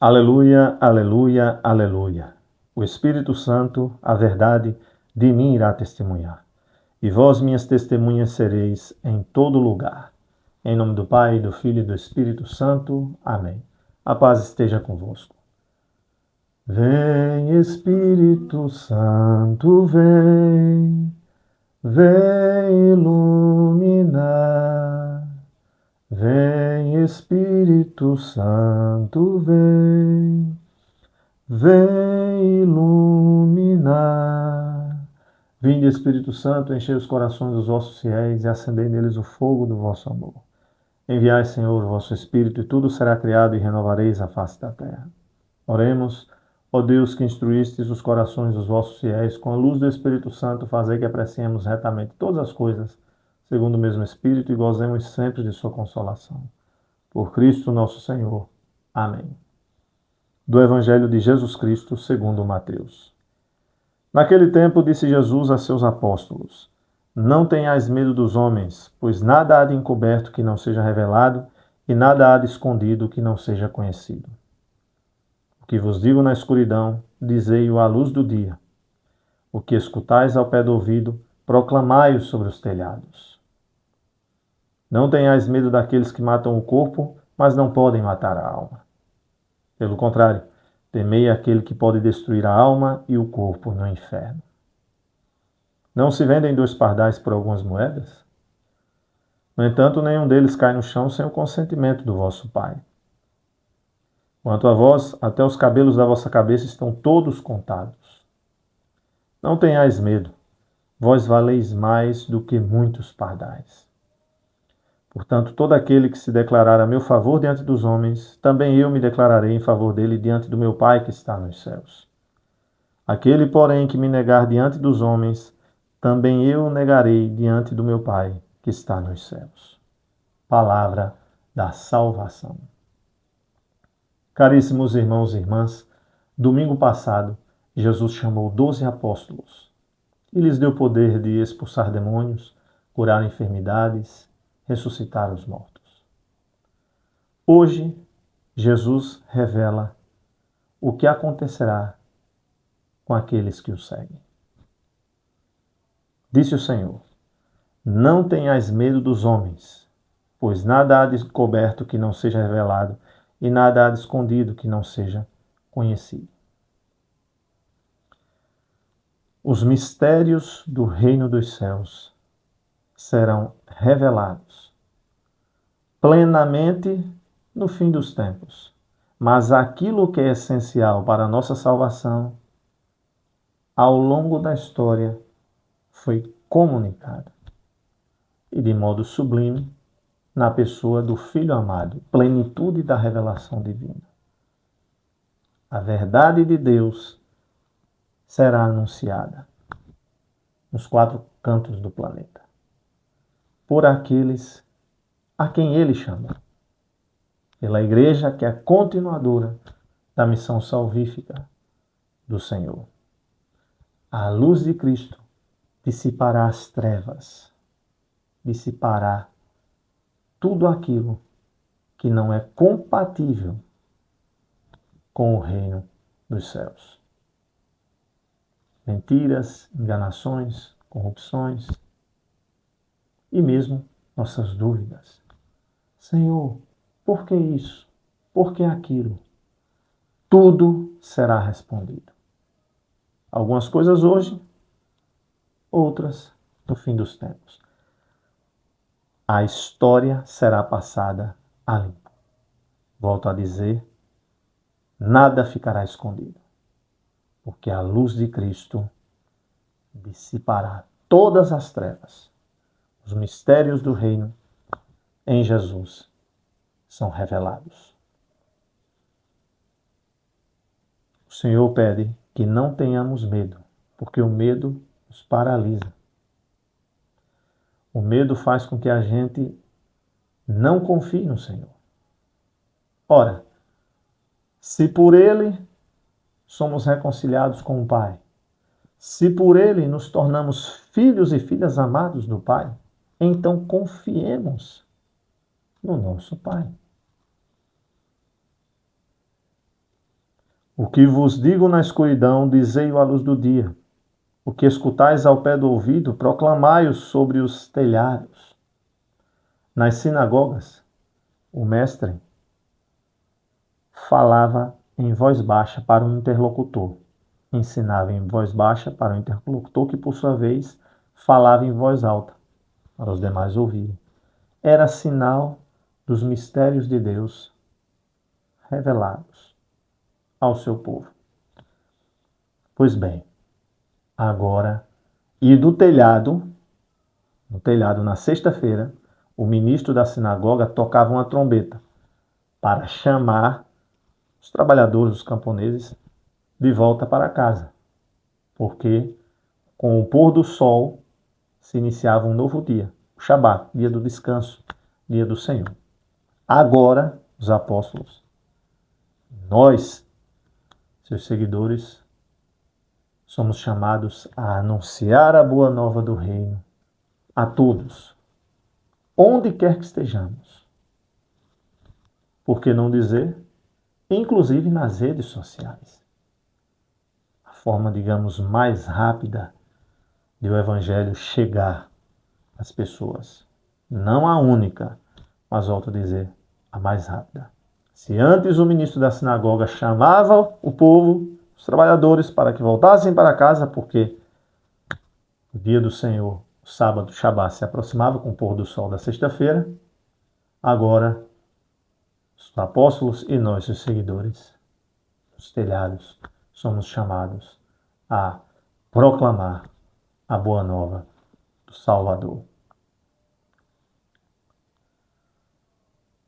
Aleluia, aleluia, aleluia. O Espírito Santo, a verdade, de mim irá testemunhar. E vós, minhas testemunhas, sereis em todo lugar. Em nome do Pai, do Filho e do Espírito Santo. Amém. A paz esteja convosco. Vem, Espírito Santo, vem, vem iluminar. Vem, Espírito Santo, vem, vem iluminar. Vinde, Espírito Santo, enchei os corações dos vossos fiéis e acendei neles o fogo do vosso amor. Enviai, Senhor, o vosso Espírito, e tudo será criado e renovareis a face da terra. Oremos, ó Deus, que instruístes os corações dos vossos fiéis, com a luz do Espírito Santo, fazei que apreciemos retamente todas as coisas, segundo o mesmo Espírito, e gozemos sempre de sua consolação. Por Cristo nosso Senhor. Amém. Do Evangelho de Jesus Cristo, segundo Mateus. Naquele tempo disse Jesus a seus apóstolos: Não tenhais medo dos homens, pois nada há de encoberto que não seja revelado, e nada há de escondido que não seja conhecido. O que vos digo na escuridão, dizei-o à luz do dia. O que escutais ao pé do ouvido, proclamai-o sobre os telhados. Não tenhais medo daqueles que matam o corpo, mas não podem matar a alma. Pelo contrário, temei aquele que pode destruir a alma e o corpo no inferno. Não se vendem 2 pardais por algumas moedas? No entanto, nenhum deles cai no chão sem o consentimento do vosso Pai. Quanto a vós, até os cabelos da vossa cabeça estão todos contados. Não tenhais medo, vós valeis mais do que muitos pardais. Portanto, todo aquele que se declarar a meu favor diante dos homens, também eu me declararei em favor dele diante do meu Pai que está nos céus. Aquele, porém, que me negar diante dos homens, também eu o negarei diante do meu Pai que está nos céus. Palavra da salvação. Caríssimos irmãos e irmãs, domingo passado, Jesus chamou 12 apóstolos e lhes deu poder de expulsar demônios, curar enfermidades, ressuscitar os mortos. Hoje, Jesus revela o que acontecerá com aqueles que o seguem. Disse o Senhor: Não tenhais medo dos homens, pois nada há de encoberto que não seja revelado, e nada há de escondido que não seja conhecido. Os mistérios do reino dos céus serão revelados plenamente no fim dos tempos. Mas aquilo que é essencial para a nossa salvação, ao longo da história, foi comunicado. E de modo sublime, na pessoa do Filho amado, plenitude da revelação divina. A verdade de Deus será anunciada nos 4 cantos do planeta, por aqueles a quem Ele chama, pela Igreja que é continuadora da missão salvífica do Senhor. A luz de Cristo dissipará as trevas, dissipará tudo aquilo que não é compatível com o reino dos céus. Mentiras, enganações, corrupções e mesmo nossas dúvidas. Senhor, por que isso? Por que aquilo? Tudo será respondido. Algumas coisas hoje, outras no fim dos tempos. A história será passada a limpo. Volto a dizer, nada ficará escondido, porque a luz de Cristo dissipará todas as trevas. Os mistérios do reino em Jesus são revelados. O Senhor pede que não tenhamos medo, porque o medo nos paralisa. O medo faz com que a gente não confie no Senhor. Ora, se por Ele somos reconciliados com o Pai, se por Ele nos tornamos filhos e filhas amados do Pai, então confiemos no nosso Pai. O que vos digo na escuridão, dizei-o à luz do dia. O que escutais ao pé do ouvido, proclamai-o sobre os telhados. Nas sinagogas, o mestre falava em voz baixa para o interlocutor. Ensinava em voz baixa para o interlocutor, que por sua vez falava em voz alta para os demais ouvirem. Era sinal dos mistérios de Deus revelados ao seu povo. Pois bem, agora, e do telhado, no telhado na sexta-feira, o ministro da sinagoga tocava uma trombeta para chamar os trabalhadores, os camponeses, de volta para casa, porque com o pôr do sol se iniciava um novo dia, o Shabat, dia do descanso, dia do Senhor. Agora, os apóstolos, nós, seus seguidores, somos chamados a anunciar a boa nova do reino a todos, onde quer que estejamos. Por que não dizer, inclusive nas redes sociais? A forma, digamos, mais rápida de o evangelho chegar às pessoas. Não a única, mas volto a dizer, a mais rápida. Se antes o ministro da sinagoga chamava o povo, os trabalhadores, para que voltassem para casa, porque o dia do Senhor, o sábado, o Shabat, se aproximava com o pôr do sol da sexta-feira, agora os apóstolos e nós, os seguidores, os telhados, somos chamados a proclamar a boa nova do Salvador.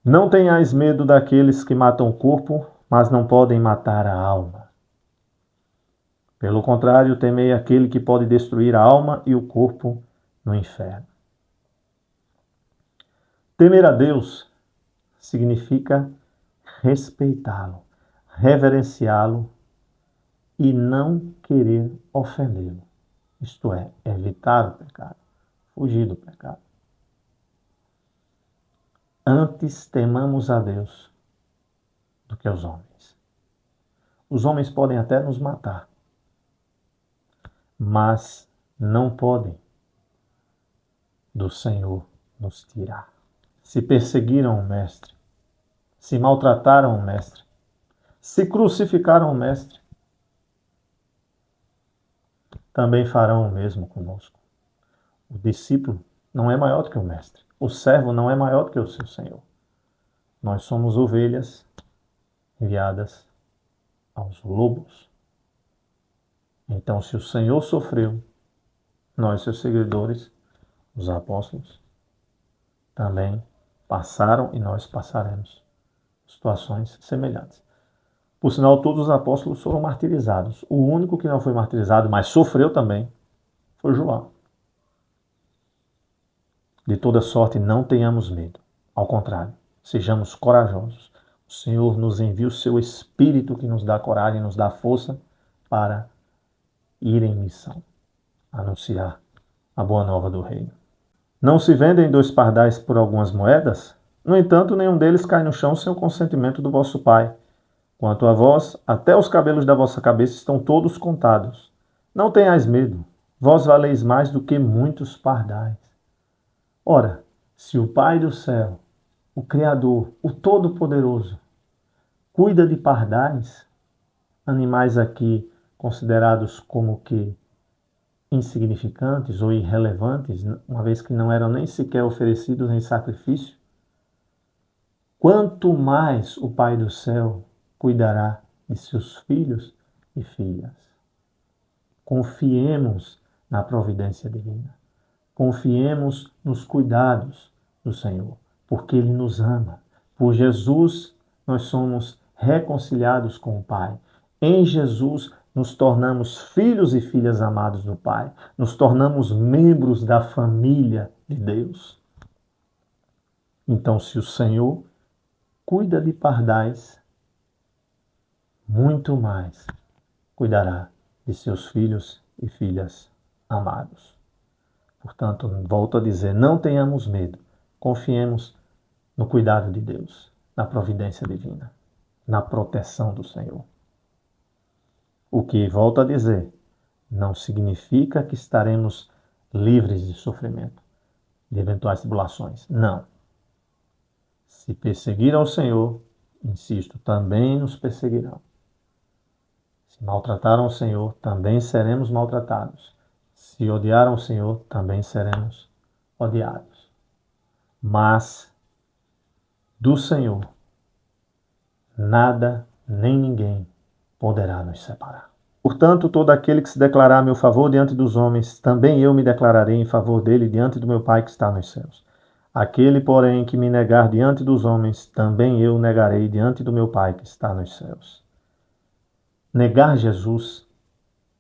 Não tenhais medo daqueles que matam o corpo, mas não podem matar a alma. Pelo contrário, temei aquele que pode destruir a alma e o corpo no inferno. Temer a Deus significa respeitá-lo, reverenciá-lo e não querer ofendê-lo. Isto é, evitar o pecado, fugir do pecado. Antes temamos a Deus do que aos homens. Os homens podem até nos matar, mas não podem do Senhor nos tirar. Se perseguiram o Mestre, se maltrataram o Mestre, se crucificaram o Mestre, também farão o mesmo conosco. O discípulo não é maior do que o Mestre. O servo não é maior do que o seu Senhor. Nós somos ovelhas enviadas aos lobos. Então, se o Senhor sofreu, nós, seus seguidores, os apóstolos, também passaram e nós passaremos situações semelhantes. Por sinal, todos os apóstolos foram martirizados. O único que não foi martirizado, mas sofreu também, foi João. De toda sorte, não tenhamos medo. Ao contrário, sejamos corajosos. O Senhor nos envia o seu Espírito que nos dá coragem, nos dá força para ir em missão, anunciar a boa nova do reino. Não se vendem 2 pardais por algumas moedas? No entanto, nenhum deles cai no chão sem o consentimento do vosso Pai. Quanto a vós, até os cabelos da vossa cabeça estão todos contados. Não tenhais medo, vós valeis mais do que muitos pardais. Ora, se o Pai do céu, o Criador, o Todo-Poderoso, cuida de pardais, animais aqui considerados como que insignificantes ou irrelevantes, uma vez que não eram nem sequer oferecidos em sacrifício, quanto mais o Pai do céu cuidará de seus filhos e filhas. Confiemos na providência divina. Confiemos nos cuidados do Senhor, porque Ele nos ama. Por Jesus, nós somos reconciliados com o Pai. Em Jesus, nos tornamos filhos e filhas amados do Pai. Nos tornamos membros da família de Deus. Então, se o Senhor cuida de pardais, muito mais cuidará de seus filhos e filhas amados. Portanto, volto a dizer, não tenhamos medo, confiemos no cuidado de Deus, na providência divina, na proteção do Senhor. O que, volto a dizer, não significa que estaremos livres de sofrimento, de eventuais tribulações. Não. Se perseguiram o Senhor, insisto, também nos perseguirão. Se maltrataram o Senhor, também seremos maltratados. Se odiaram o Senhor, também seremos odiados. Mas do Senhor, nada nem ninguém poderá nos separar. Portanto, todo aquele que se declarar a meu favor diante dos homens, também eu me declararei em favor dele diante do meu Pai que está nos céus. Aquele, porém, que me negar diante dos homens, também eu negarei diante do meu Pai que está nos céus. Negar Jesus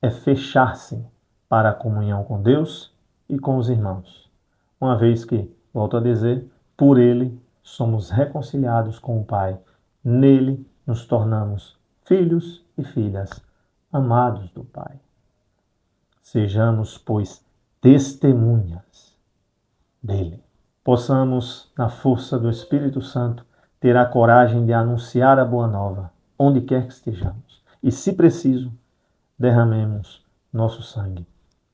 é fechar-se para a comunhão com Deus e com os irmãos, uma vez que, volto a dizer, por ele somos reconciliados com o Pai. Nele nos tornamos filhos e filhas amados do Pai. Sejamos, pois, testemunhas dele. Possamos, na força do Espírito Santo, ter a coragem de anunciar a boa nova, onde quer que estejamos. E, se preciso, derramemos nosso sangue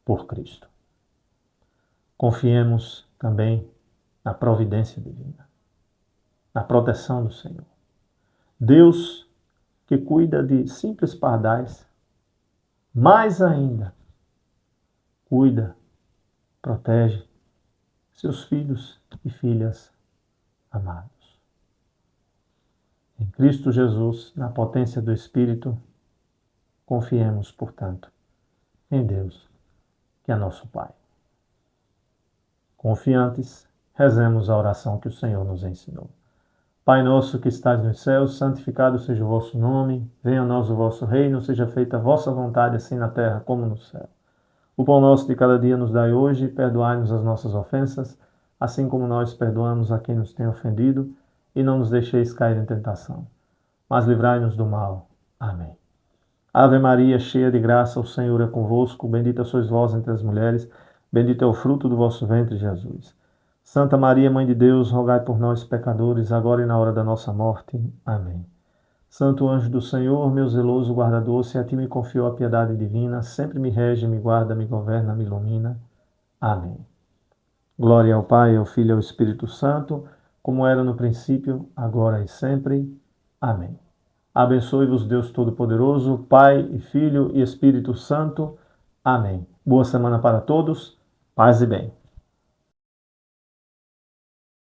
por Cristo. Confiemos também na providência divina, na proteção do Senhor. Deus, que cuida de simples pardais, mais ainda, cuida, protege seus filhos e filhas amados. Em Cristo Jesus, na potência do Espírito, confiemos, portanto, em Deus, que é nosso Pai. Confiantes, rezemos a oração que o Senhor nos ensinou. Pai nosso que estais nos céus, santificado seja o vosso nome, venha a nós o vosso reino, seja feita a vossa vontade, assim na terra como no céu. O pão nosso de cada dia nos dai hoje, perdoai-nos as nossas ofensas, assim como nós perdoamos a quem nos tem ofendido, e não nos deixeis cair em tentação, mas livrai-nos do mal. Amém. Ave Maria, cheia de graça, o Senhor é convosco, bendita sois vós entre as mulheres, bendito é o fruto do vosso ventre, Jesus. Santa Maria, Mãe de Deus, rogai por nós, pecadores, agora e na hora da nossa morte. Amém. Santo anjo do Senhor, meu zeloso guardador, se a ti me confiou a piedade divina, sempre me rege, me guarda, me governa, me ilumina. Amém. Glória ao Pai, ao Filho e ao Espírito Santo, como era no princípio, agora e sempre. Amém. Abençoe-vos Deus Todo-Poderoso, Pai e Filho e Espírito Santo. Amém. Boa semana para todos. Paz e bem.